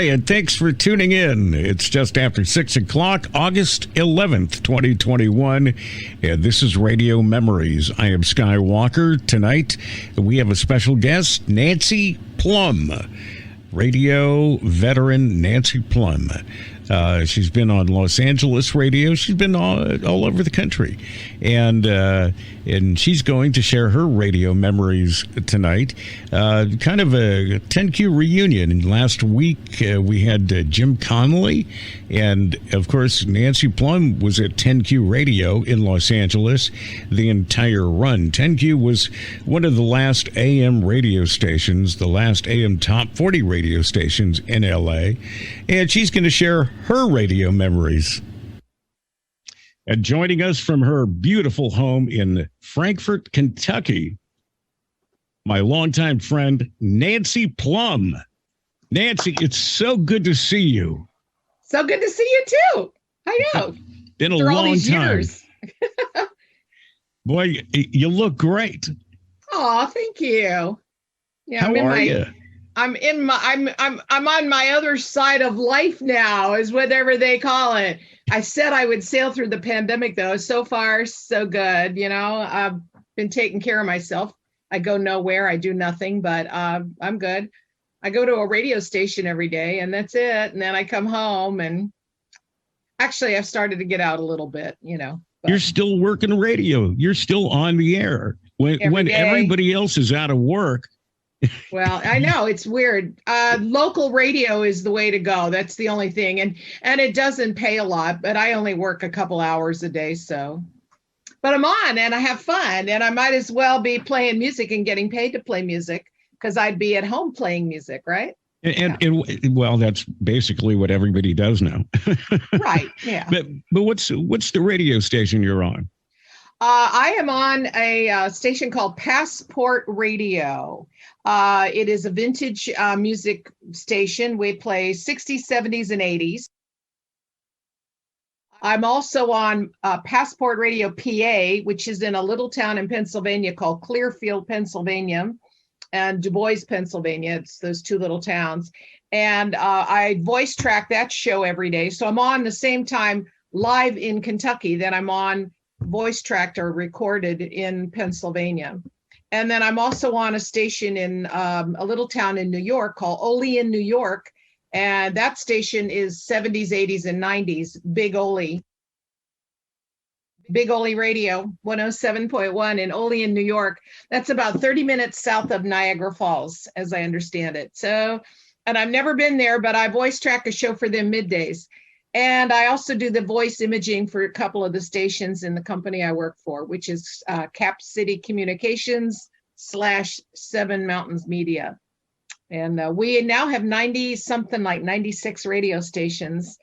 and thanks for tuning in. It's just after 6 o'clock, August 11th, 2021, and this is Radio Memories. I am Sky Walker. Tonight, we have a special guest, Nancy Plum, radio veteran Nancy Plum. She's been on Los Angeles radio. She's been all over the country, and she's going to share her radio memories tonight. Kind of a TenQ reunion. And last week we had Jim Connolly, and of course Nancy Plum was at TenQ Radio in Los Angeles the entire run. TenQ was one of the last AM radio stations, the last AM top 40 radio stations in LA, and she's going to share her radio memories. And joining us from her beautiful home in Frankfort, Kentucky, my longtime friend, Nancy Plum. Nancy, it's so good to see you. So good to see you too. I know. Been a long time. Years. Boy, you look great. Oh, thank you. Yeah, How are you? I'm on my other side of life now, is whatever they call it. I said I would sail through the pandemic though. So far, so good. You know, I've been taking care of myself. I go nowhere. I do nothing, but I'm good. I go to a radio station every day and that's it. And then I come home, and actually I've started to get out a little bit, you know. But you're still working radio. You're still on the air when everybody else is out of work. Well, I know it's weird. Local radio is the way to go. That's the only thing. And it doesn't pay a lot, but I only work a couple hours a day. So, but I'm on and I have fun, and I might as well be playing music and getting paid to play music, because I'd be at home playing music. Right. And well, that's basically what everybody does now. Right. Yeah. But what's the radio station you're on? I am on a station called Passport Radio. It is a vintage music station. We play 60s, 70s, and 80s. I'm also on Passport Radio PA, which is in a little town in Pennsylvania called Clearfield, Pennsylvania, and Du Bois, Pennsylvania. It's those two little towns. And I voice track that show every day. So I'm on the same time live in Kentucky that I'm on voice tracked or recorded in Pennsylvania. And then I'm also on a station in a little town in New York called Olean, New York. And that station is 70s, 80s, and 90s, Big Ole Radio, 107.1 in Olean, New York. That's about 30 minutes south of Niagara Falls, as I understand it. So, and I've never been there, but I voice track a show for them middays. And I also do the voice imaging for a couple of the stations in the company I work for, which is Cap City Communications / Seven Mountains Media. And we now have 96 radio stations,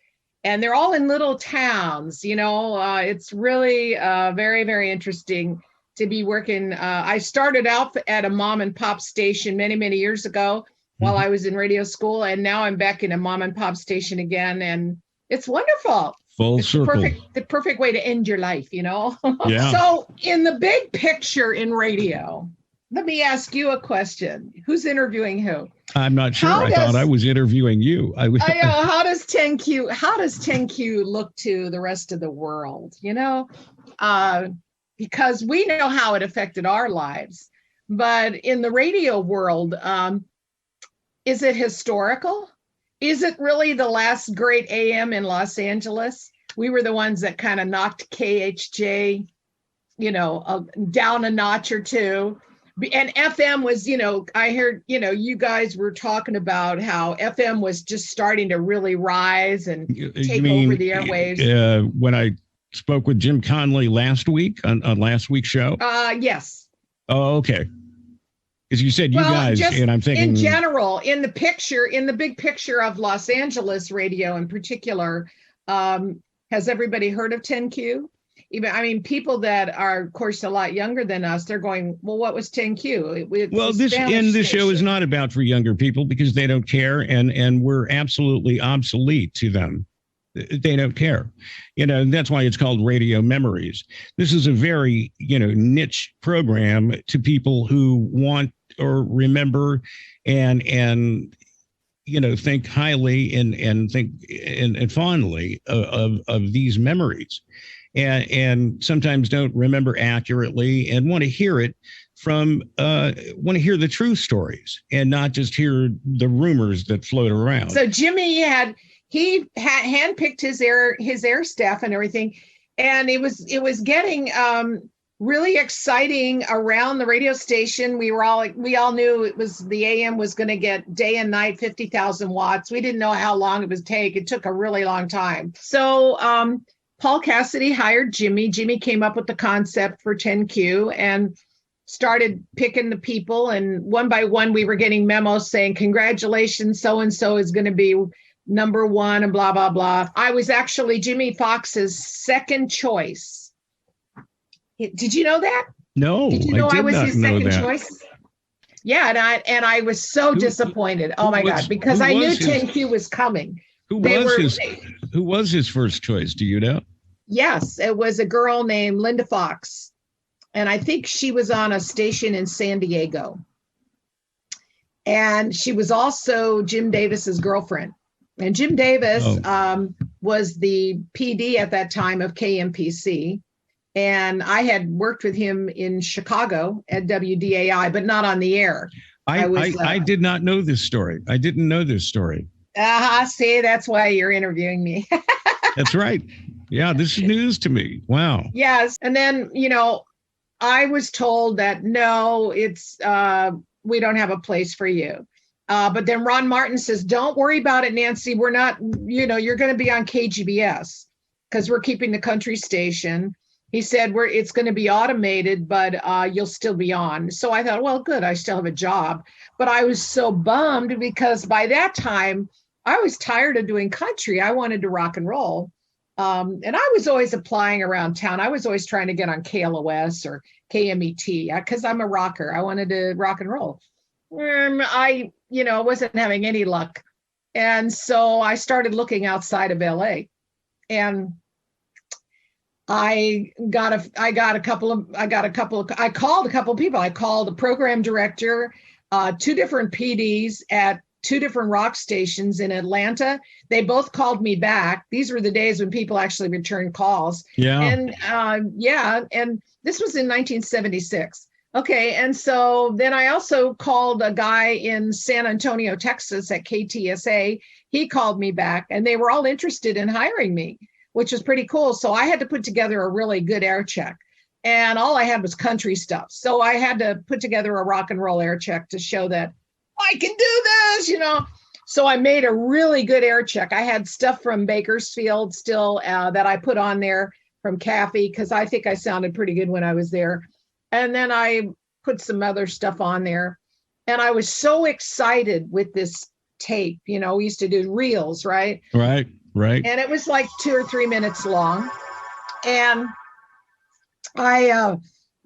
and they're all in little towns. You know, it's really very, very interesting to be working. I started out at a mom and pop station many, many years ago while I was in radio school, and now I'm back in a mom and pop station again. And it's wonderful. Full circle. The perfect way to end your life, you know? Yeah. So in the big picture in radio, let me ask you a question. Who's interviewing who? I'm not sure. I thought I was interviewing you. I know. How does TenQ look to the rest of the world? You know, because we know how it affected our lives, but in the radio world, is it historical? Is it really the last great AM in Los Angeles? We were the ones that kind of knocked KHJ, you know, down a notch or two. And FM was, you know, I heard, you know, you guys were talking about how FM was just starting to really rise and take over the airwaves. When I spoke with Jim Connolly last week on last week's show? Yes. Oh, okay. Because you said you guys, and I'm thinking in general, in the big picture of Los Angeles radio in particular, has everybody heard of TenQ? Even, I mean, people that are, of course, a lot younger than us, they're going, well, what was TenQ? This show is not about for younger people because they don't care, and we're absolutely obsolete to them. They don't care. You know, that's why it's called Radio Memories. This is a very, you know, niche program to people who want or remember and think highly and think and fondly of these memories, and sometimes don't remember accurately and want to hear it from want to hear the true stories and not just hear the rumors that float around. So Jimmy he handpicked his air staff and everything, and it was getting really exciting around the radio station. We all knew it was the AM was going to get day and night 50,000 watts. We didn't know how long it would take. It took a really long time. So Paul Cassidy hired Jimmy. Jimmy came up with the concept for TenQ and started picking the people. And one by one, we were getting memos saying, congratulations, so-and-so is going to be number one and blah, blah, blah. I was actually Jimmy Fox's second choice. Did you know that? No, did you know I was his second choice? Yeah, and I was so disappointed. Oh my God, because I knew TenQ was coming. Who was his first choice? Do you know? Yes, it was a girl named Linda Fox. And I think she was on a station in San Diego. And she was also Jim Davis's girlfriend. And Jim Davis was the PD at that time of KMPC. And I had worked with him in Chicago at WDAI, but not on the air. I did not know this story. I didn't know this story. See, that's why you're interviewing me. That's right. Yeah, this is news to me. Wow. Yes. And then, I was told that, no, it's we don't have a place for you. But then Ron Martin says, don't worry about it, Nancy. We're not, you're going to be on KGBS because we're keeping the country station. He said, it's going to be automated, but you'll still be on. So I thought, well, good. I still have a job. But I was so bummed because by that time, I was tired of doing country. I wanted to rock and roll. And I was always applying around town. I was always trying to get on KLOS or KMET because I'm a rocker. I wanted to rock and roll. I wasn't having any luck. And so I started looking outside of LA. And I called a couple of people. I called the program director, two different PDs at two different rock stations in Atlanta. They both called me back. These were the days when people actually returned calls. Yeah. And and this was in 1976. Okay. And so then I also called a guy in San Antonio, Texas at KTSA. He called me back and they were all interested in hiring me, which was pretty cool. So I had to put together a really good air check. And all I had was country stuff. So I had to put together a rock and roll air check to show that I can do this, So I made a really good air check. I had stuff from Bakersfield still that I put on there from Kathy because I think I sounded pretty good when I was there. And then I put some other stuff on there. And I was so excited with this tape. We used to do reels, right? Right. And it was like 2 or 3 minutes long. And I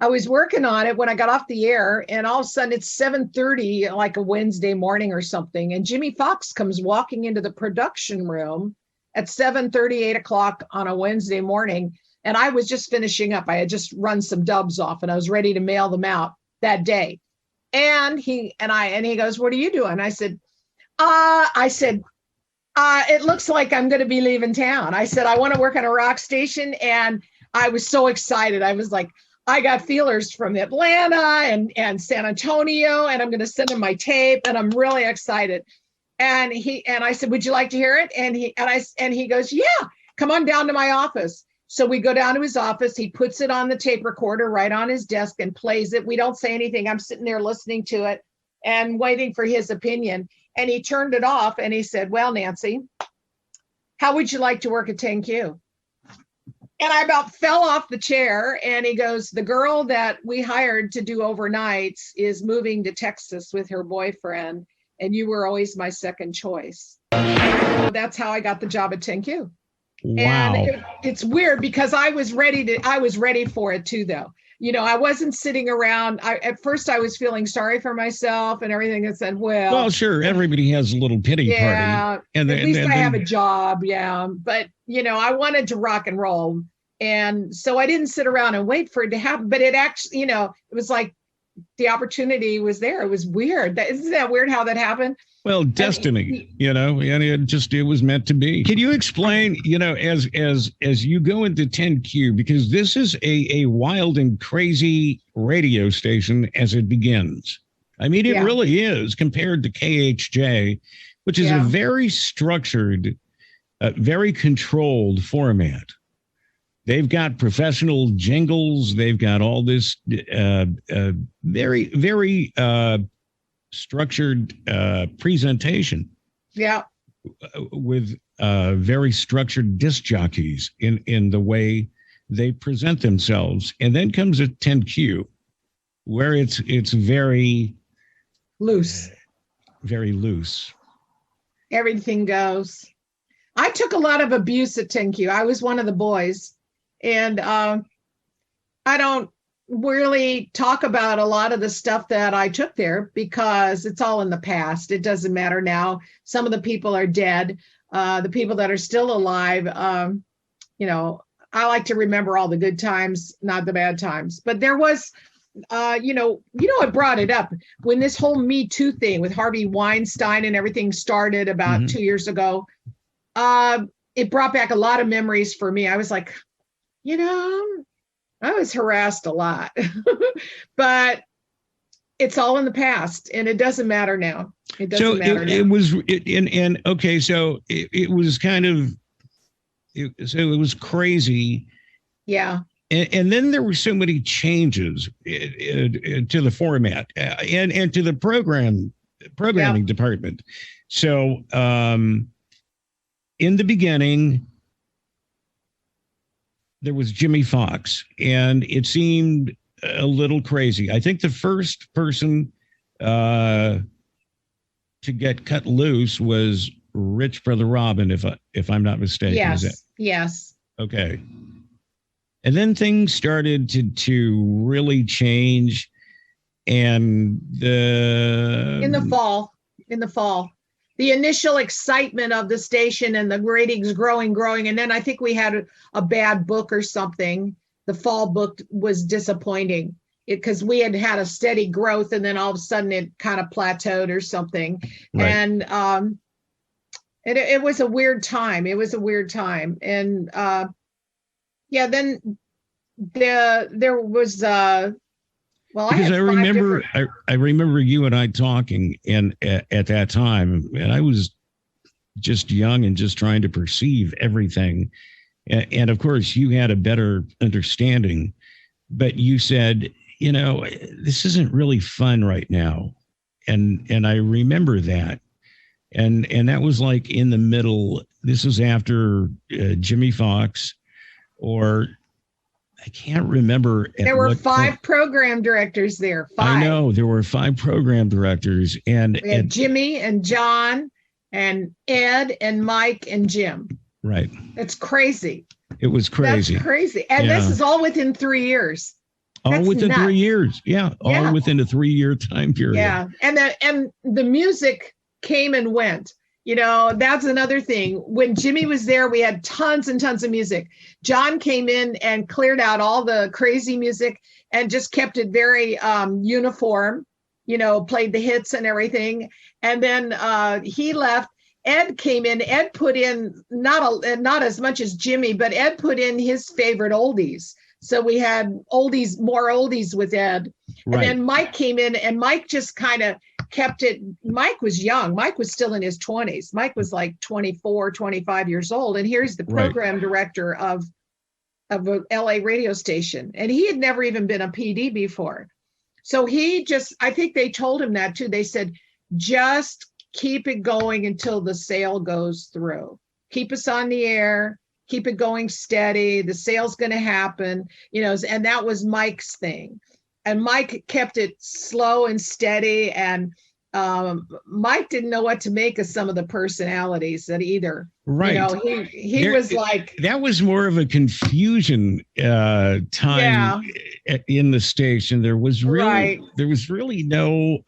was working on it when I got off the air, and all of a sudden it's 7:30, like a Wednesday morning or something. And Jimmy Fox comes walking into the production room at 7:30, 8 o'clock on a Wednesday morning. And I was just finishing up. I had just run some dubs off and I was ready to mail them out that day. And he goes, "What are you doing?" I said, it looks like I'm going to be leaving town. I said, I want to work on a rock station. And I was so excited. I was like, I got feelers from Atlanta and San Antonio, and I'm going to send him my tape, and I'm really excited. And I said, "Would you like to hear it?" And he goes, "Yeah, come on down to my office." So we go down to his office. He puts it on the tape recorder right on his desk and plays it. We don't say anything. I'm sitting there listening to it and waiting for his opinion. And he turned it off and he said, "Well, Nancy, how would you like to work at TenQ?" And I about fell off the chair. And he goes, "The girl that we hired to do overnights is moving to Texas with her boyfriend. And you were always my second choice." So that's how I got the job at TenQ. Wow. And it's weird because I was ready for it too, though. I wasn't sitting around. At first I was feeling sorry for myself and everything, and said, well, sure. Everybody has a little pity party. And at least I have a job. Yeah. But, I wanted to rock and roll. And so I didn't sit around and wait for it to happen, but it actually, it was like the opportunity was there. It was weird. Isn't that weird how that happened? Well, destiny, and it was meant to be. Can you explain, as you go into TenQ, because this is a wild and crazy radio station as it begins. I mean, it really is compared to KHJ, which is a very structured, very controlled format. They've got professional jingles. They've got all this very, very structured presentation. Yeah. With very structured disc jockeys in the way they present themselves. And then comes a TenQ, where it's very loose. Very loose. Everything goes. I took a lot of abuse at TenQ. I was one of the boys. And I don't really talk about a lot of the stuff that I took there because it's all in the past. It doesn't matter now. Some of the people are dead. The people that are still alive, I like to remember all the good times, not the bad times. But there was, I brought it up when this whole Me Too thing with Harvey Weinstein and everything started about 2 years ago. It brought back a lot of memories for me. I was like, I was harassed a lot, but it's all in the past and it doesn't matter now. It doesn't matter now. It was, okay. So it was kind of, it was crazy. Yeah. And then there were so many changes to the format and to the programming department. So in the beginning, there was Jimmy Fox, and it seemed a little crazy. I think the first person to get cut loose was Rich Brother Robin, if I'm not mistaken. Yes. Okay. And then things started to really change, and in the fall, the initial excitement of the station and the ratings growing. And then I think we had a bad book or something. The fall book was disappointing because we had a steady growth and then all of a sudden it kind of plateaued or something. Right. And it was a weird time. And then there was because I remember you and I talking at that time, and I was just young and just trying to perceive everything. And of course, you had a better understanding, but you said, this isn't really fun right now. And I remember that. And that was like in the middle. This was after Jimmy Fox, or I can't remember. There were 5 program directors there. 5. I know there were 5 program directors, and we had Jimmy and John and Ed and Mike and Jim. Right. That's crazy. It was crazy. That's crazy. And this is all within 3 years. All within 3 years. Yeah. All within a 3-year time period. Yeah. And the music came and went. That's another thing. When Jimmy was there, we had tons and tons of music. John came in and cleared out all the crazy music and just kept it very uniform, played the hits and everything. And then he left. Ed came in. Ed put in not as much as Jimmy, but Ed put in his favorite oldies. So we had more oldies with Ed. Right. And then Mike came in, and Mike just kind of kept it. Mike was young. Mike was still in his 20s. Mike was like 24, 25 years old. And here's the program director of a LA radio station. And he had never even been a PD before. So I think they told him that too. They said, just keep it going until the sale goes through. Keep us on the air. Keep it going steady. The sale's going to happen, and that was Mike's thing. And Mike kept it slow and steady. And Mike didn't know what to make of some of the personalities that either. Right. He was like. That was more of a confusion time in the station. There was really no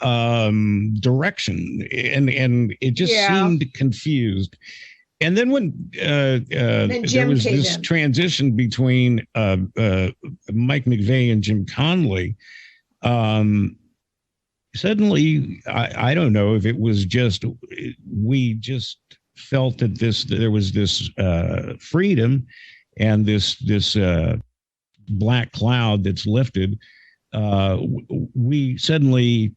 direction, and it just seemed confused. And then when there was this transition between Mike McVeigh and Jim Conley, suddenly, I don't know if it was just, we just felt that there was this freedom and this black cloud that's lifted. We suddenly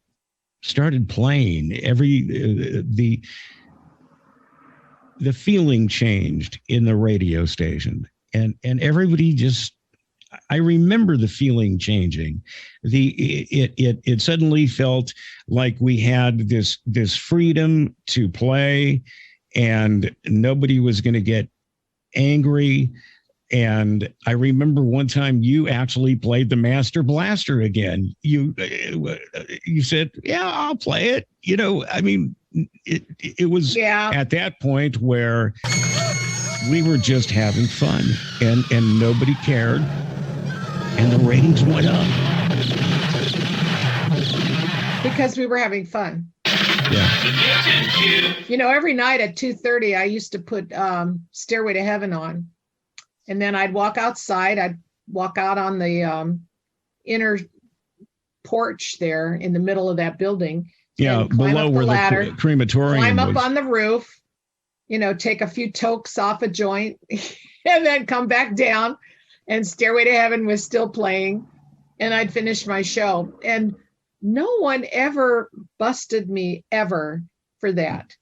started playing the feeling changed in the radio station, and everybody just, I remember the feeling changing. It suddenly felt like we had this freedom to play, and nobody was going to get angry. And I remember one time you actually played the Master Blaster again. You said, "Yeah, I'll play it." You know, I mean, it was at that point where we were just having fun, and nobody cared, and the ratings went up because we were having fun. Yeah. You know, every night at 2:30, I used to put Stairway to Heaven on. And then I'd walk outside. I'd walk out on the inner porch there in the middle of that building. Yeah, below where the crematorium climb up was. on the roof, you know, take a few tokes off a joint, and then come back down. And Stairway to Heaven was still playing. And I'd finish my show. And no one ever busted me ever for that.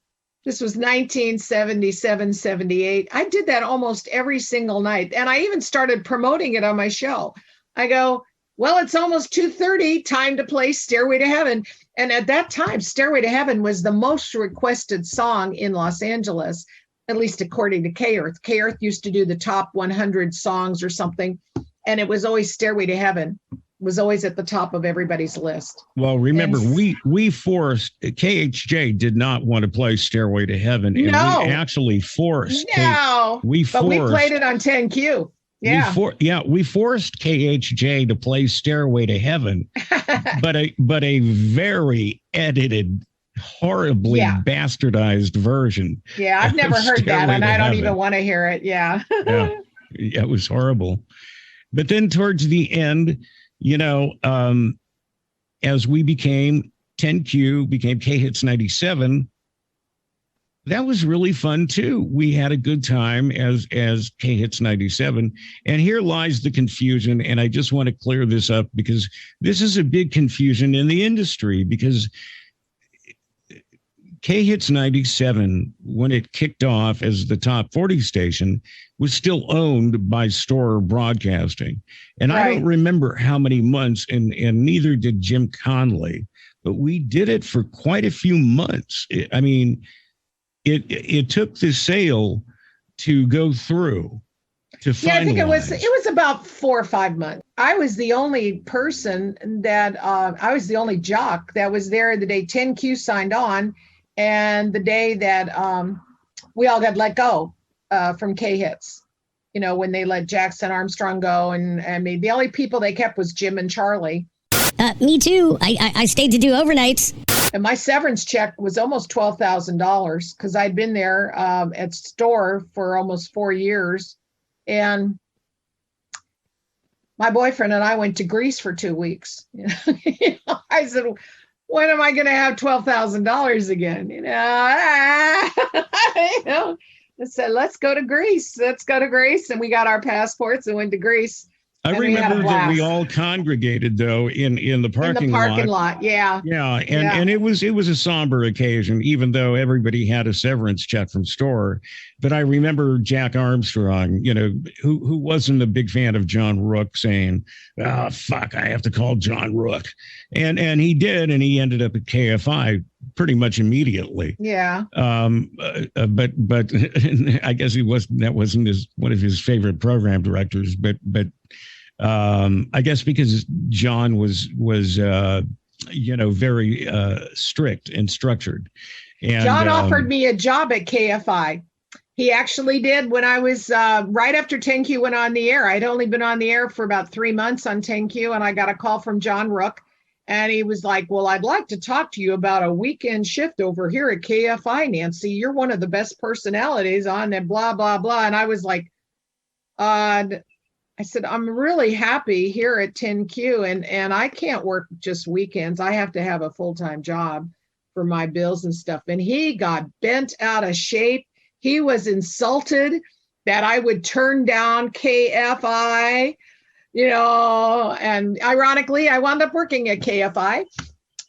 This was 1977, 78. I did that almost every single night. And I even started promoting it on my show. I go, well, it's almost 2:30, time to play Stairway to Heaven. And at that time, Stairway to Heaven was the most requested song in Los Angeles, at least according to K-Earth. K-Earth used to do the top 100 songs or something. And it was always Stairway to Heaven. Was always at the top of everybody's list. Well, remember, we forced, KHJ did not want to play Stairway to Heaven. And no. We actually forced. No. We played it on TenQ. Yeah. We forced KHJ to play Stairway to Heaven, but a very edited, horribly bastardized version. Yeah, I've never heard that, and I don't even want to hear it. Yeah. Yeah, it was horrible. But then towards the end, you know, as we became TenQ, became K-Hits 97, that was really fun too. We had a good time as K-Hits 97. And here lies the confusion. And I just want to clear this up because this is a big confusion in the industry, because K-Hits 97, when it kicked off as the top 40 station, was still owned by Store Broadcasting. And I don't remember how many months, and neither did Jim Conley, but we did it for quite a few months. It took the sale to go through to finalize. Yeah, I think it was about 4 or 5 months. I was the only person that, I was the only jock that was there the day TenQ signed on, and the day that we all got let go from K-Hits, you know, when they let Jackson Armstrong go, and I mean, the only people they kept was Jim and Charlie. Me too. I stayed to do overnights. And my severance check was almost $12,000 because I'd been there at Store for almost 4 years. And my boyfriend and I went to Greece for 2 weeks. You know, I said, when am I going to have $12,000 again? You know, you know, I said, let's go to Greece. Let's go to Greece. And we got our passports and went to Greece. I remember that we all congregated though in the parking lot. Yeah. Yeah. And it was a somber occasion, even though everybody had a severance check from Store. But I remember Jack Armstrong, you know, who wasn't a big fan of John Rook, saying, "Oh, fuck, I have to call John Rook." And he did, and he ended up at KFI pretty much immediately. Yeah. But I guess that wasn't one of his favorite program directors, but I guess because John was you know, very strict and structured. And John offered me a job at KFI. He actually did when I was right after TenQ went on the air. I'd only been on the air for about 3 months on TenQ, and I got a call from John Rook, and he was like, "Well, I'd like to talk to you about a weekend shift over here at KFI, Nancy. You're one of the best personalities on, and blah, blah, blah." And I was like, I said, I'm really happy here at TenQ, and I can't work just weekends. I have to have a full-time job for my bills and stuff. And he got bent out of shape. He was insulted that I would turn down KFI, and ironically, I wound up working at KFI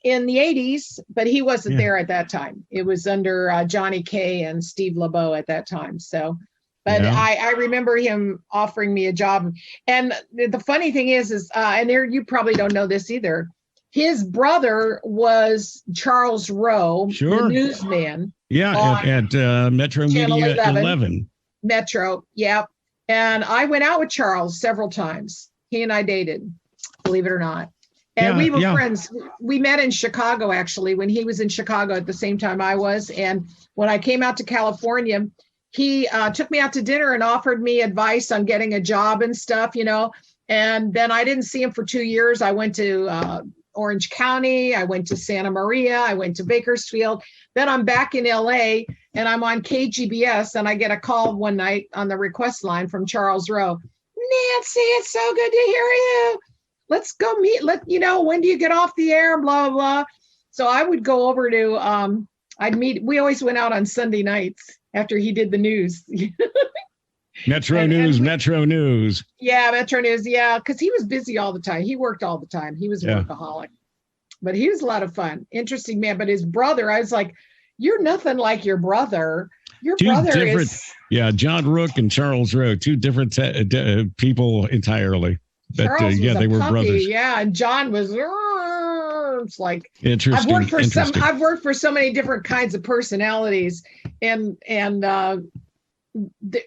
in the 80s, but he wasn't there at that time. It was under Johnny K and Steve LeBeau at that time. So, but I remember him offering me a job. And the funny thing is and there, you probably don't know this either. His brother was Charles Rowe, the newsman. Yeah, at Metro Media 11. Metro, yeah. And I went out with Charles several times. He and I dated, believe it or not. And we were friends. We met in Chicago, actually, when he was in Chicago at the same time I was. And when I came out to California, he took me out to dinner and offered me advice on getting a job and stuff, And then I didn't see him for 2 years. I went to Orange County. I went to Santa Maria. I went to Bakersfield. Then I'm back in LA and I'm on KGBS. And I get a call one night on the request line from Charles Rowe. Nancy, it's so good to hear you. Let's go meet. When do you get off the air? Blah, blah. So I would go over to, we always went out on Sunday nights after he did the news. Metro News. Yeah, Metro News. Yeah, because he was busy all the time. He worked all the time. He was a workaholic. But he was a lot of fun. Interesting man. But his brother, I was like, you're nothing like your brother. Your brother is... Yeah, John Rook and Charles Rowe, two different people entirely. But Charles was they were puppy, brothers. Yeah, and John was... It's like... Interesting. I've worked for so many different kinds of personalities. And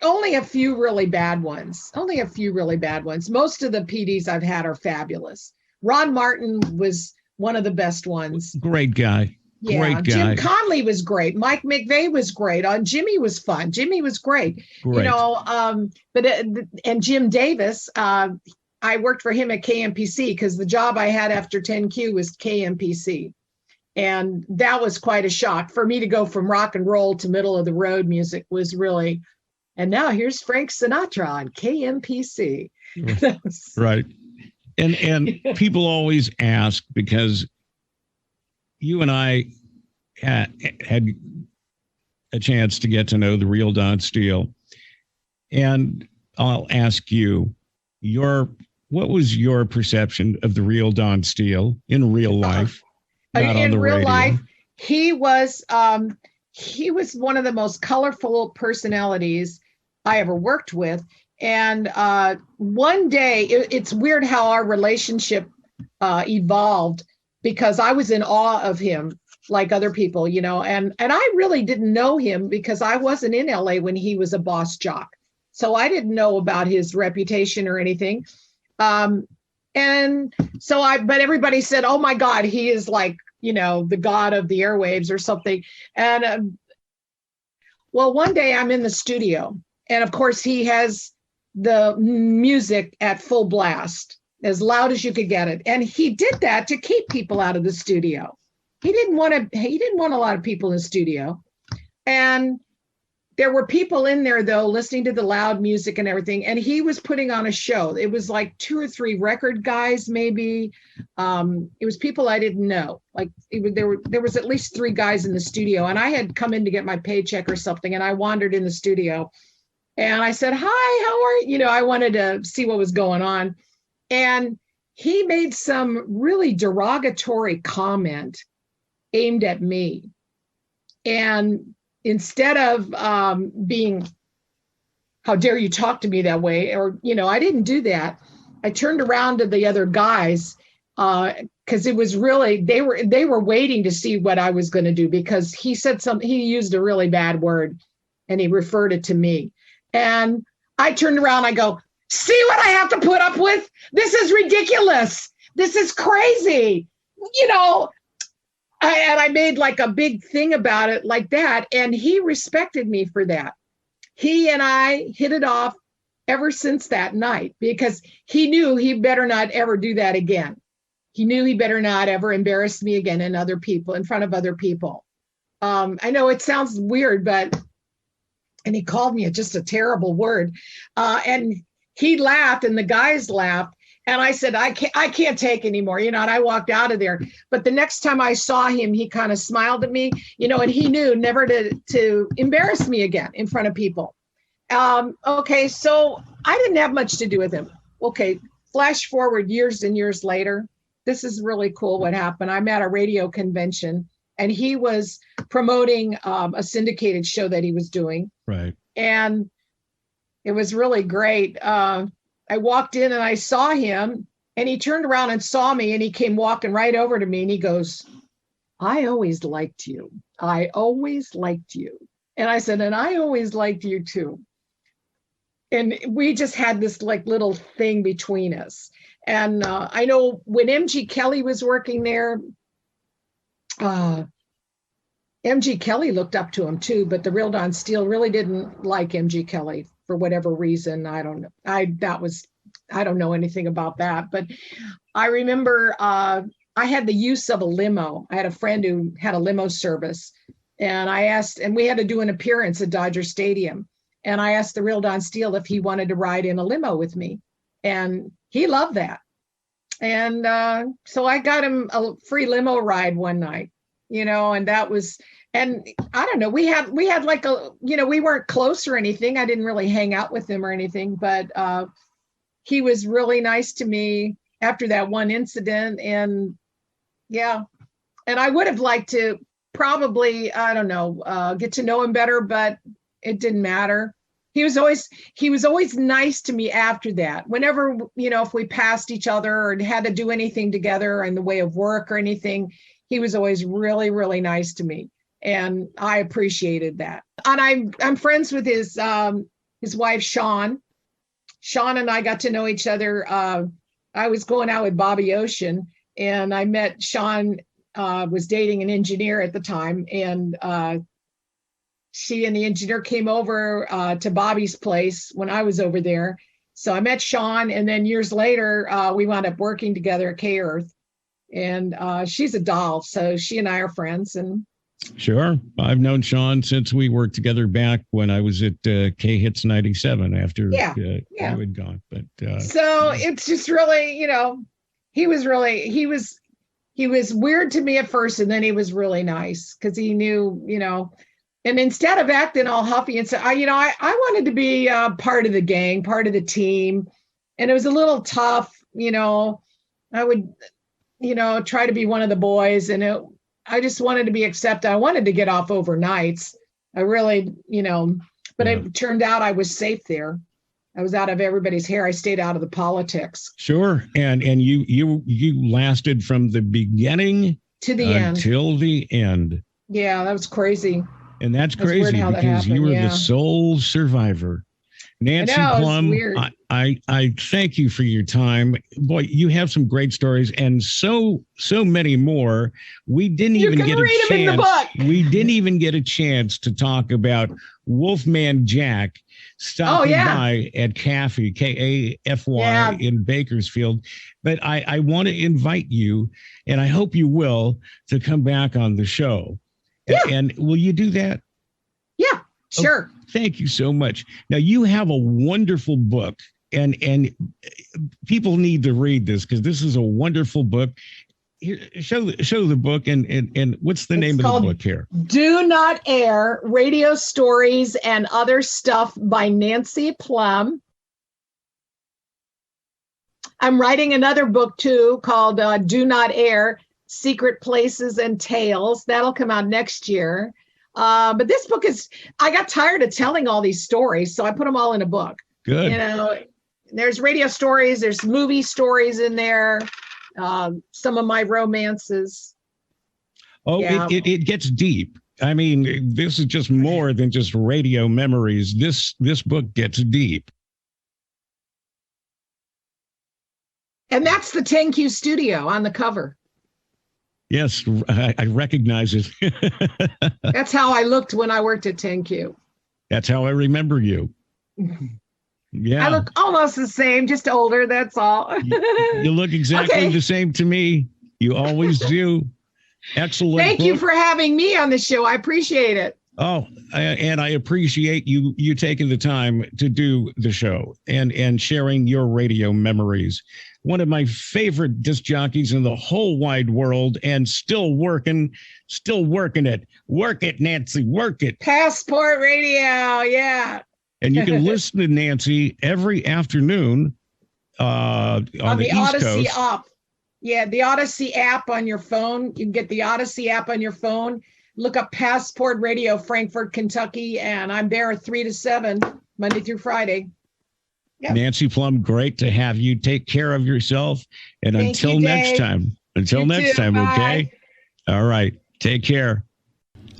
only a few really bad ones. Most of the PDs I've had are fabulous. Ron Martin was one of the best ones. Great guy. Yeah, great guy. Jim Conley was great. Mike McVeigh was great. Jimmy was fun. Jimmy was great. And Jim Davis, I worked for him at KMPC because the job I had after TenQ was KMPC. And that was quite a shock for me to go from rock and roll to middle of the road music was really, and now here's Frank Sinatra on KMPC. Right. And people always ask, because you and I had a chance to get to know the real Don Steele. And I'll ask you, what was your perception of the real Don Steele in real life? In real life, he was one of the most colorful personalities I ever worked with. And one day, it's weird how our relationship evolved, because I was in awe of him like other people, and I really didn't know him because I wasn't in LA when he was a boss jock. So I didn't know about his reputation or anything. But everybody said, oh my God, he is like, the god of the airwaves or something. And one day I'm in the studio, and of course he has the music at full blast, as loud as you could get it. And he did that to keep people out of the studio. He didn't want a lot of people in the studio. And there were people in there, though, listening to the loud music and everything. And he was putting on a show. It was like 2 or 3 record guys, maybe. It was people I didn't know. Like there was at least 3 guys in the studio. And I had come in to get my paycheck or something. And I wandered in the studio. And I said, hi, how are you? I wanted to see what was going on. And he made some really derogatory comment aimed at me. And instead of being, how dare you talk to me that way? Or, I didn't do that. I turned around to the other guys because it was really, they were waiting to see what I was going to do, because he said he used a really bad word and he referred it to me. And I turned around, I go, see what I have to put up with? This is ridiculous. This is crazy. And I made like a big thing about it like that. And he respected me for that. He and I hit it off ever since that night, because he knew he better not ever do that again. He knew he better not ever embarrass me again in front of other people. I know it sounds weird, and he called me just a terrible word. And he laughed and the guys laughed. And I said, I can't take anymore, and I walked out of there. But the next time I saw him, he kind of smiled at me, and he knew never to embarrass me again in front of people. Okay, so I didn't have much to do with him. Okay, flash forward years and years later. This is really cool what happened. I'm at a radio convention, and he was promoting a syndicated show that he was doing. Right. And it was really great. I walked in and I saw him, and he turned around and saw me, and he came walking right over to me, and he goes, I always liked you. I always liked you. And I said, and I always liked you too. And we just had this like little thing between us. And I know when MG Kelly was working there, MG Kelly looked up to him too, but the Real Don Steele really didn't like MG Kelly for whatever reason. I don't know. I don't know anything about that, but I remember I had the use of a limo. I had a friend who had a limo service, and I asked, and we had to do an appearance at Dodger Stadium. And I asked the Real Don Steele if he wanted to ride in a limo with me, and he loved that. And so I got him a free limo ride one night, and that was, and I don't know, we had like we weren't close or anything. I didn't really hang out with him or anything, but he was really nice to me after that one incident. And yeah, and I would have liked to probably, I don't know, get to know him better, but it didn't matter. He was always nice to me after that. Whenever, if we passed each other or had to do anything together in the way of work or anything, he was always really, really nice to me. And I appreciated that. And I'm friends with his wife, Sean. Sean and I got to know each other. I was going out with Bobby Ocean, and I met Sean, was dating an engineer at the time. And she and the engineer came over to Bobby's place when I was over there. So I met Sean, and then years later, we wound up working together at K-Earth. And she's a doll, so she and I are friends. And sure, I've known Sean since we worked together back when I was at K-Hits 97 after you had gone. But so it's just really, he was weird to me at first, and then he was really nice because he knew, and instead of acting all huffy and so, I wanted to be part of the gang, part of the team. And it was a little tough, I would, try to be one of the boys, and I just wanted to be accepted. I wanted to get off overnights. I really, but It turned out I was safe there. I was out of everybody's hair. I stayed out of the politics. Sure. And you lasted from the beginning to the end. Till the end. Yeah, that was crazy. And that's crazy because you were the sole survivor. Nancy Plum, I thank you for your time. Boy, you have some great stories and so many more. We didn't even get a chance. We didn't even get a chance to talk about Wolfman Jack stopping by at Kafy, Kafy in Bakersfield. But I want to invite you, and I hope you will, to come back on the show. Yeah. And will you do that? Yeah, sure. Oh, thank you so much. Now, you have a wonderful book, and people need to read this because this is a wonderful book. Here, show the book, and what's the name of the book here? Do Not Air, Radio Stories and Other Stuff by Nancy Plum. I'm writing another book, too, called Do Not Air, Secret Places and Tales. That'll come out next year. But this book I got tired of telling all these stories, so I put them all in a book. Good. There's radio stories, there's movie stories in there, some of my romances. Oh, yeah. It gets deep. I mean, this is just more than just radio memories. This book gets deep. And that's the TenQ studio on the cover. Yes, I recognize it. That's how I looked when I worked at TenQ. That's how I remember you. Yeah. I look almost the same, just older, that's all. You look exactly the same to me. You always do. Excellent. Thank you for having me on the show. I appreciate it. Oh, and I appreciate you taking the time to do the show and sharing your radio memories. One of my favorite disc jockeys in the whole wide world, and still working it. Work it, Nancy, work it. Passport Radio, yeah. And you can listen to Nancy every afternoon on the East Odyssey Coast. app. Yeah, the Odyssey app on your phone. You can get the Odyssey app on your phone. Look up Passport Radio, Frankfort, Kentucky, and I'm there 3 to 7, Monday through Friday. Yep. Nancy Plum, great to have you. Take care of yourself. And until next time, okay? All right. Take care.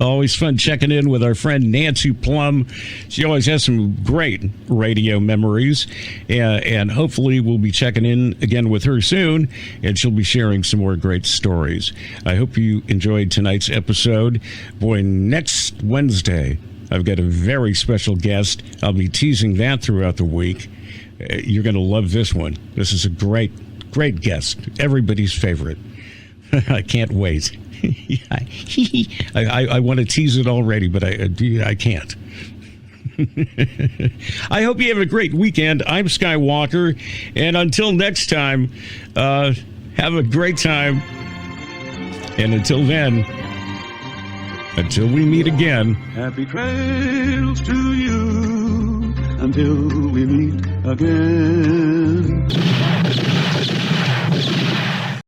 Always fun checking in with our friend Nancy Plum. She always has some great radio memories, and hopefully we'll be checking in again with her soon, and she'll be sharing some more great stories. I hope you enjoyed tonight's episode. Boy, next Wednesday, I've got a very special guest. I'll be teasing that throughout the week. You're going to love this one. This is a great guest. Everybody's favorite. I can't wait. I want to tease it already, but I can't. I hope you have a great weekend. I'm Skywalker, and until next time, have a great time. And until then, until we meet again, happy trails to you until we meet again.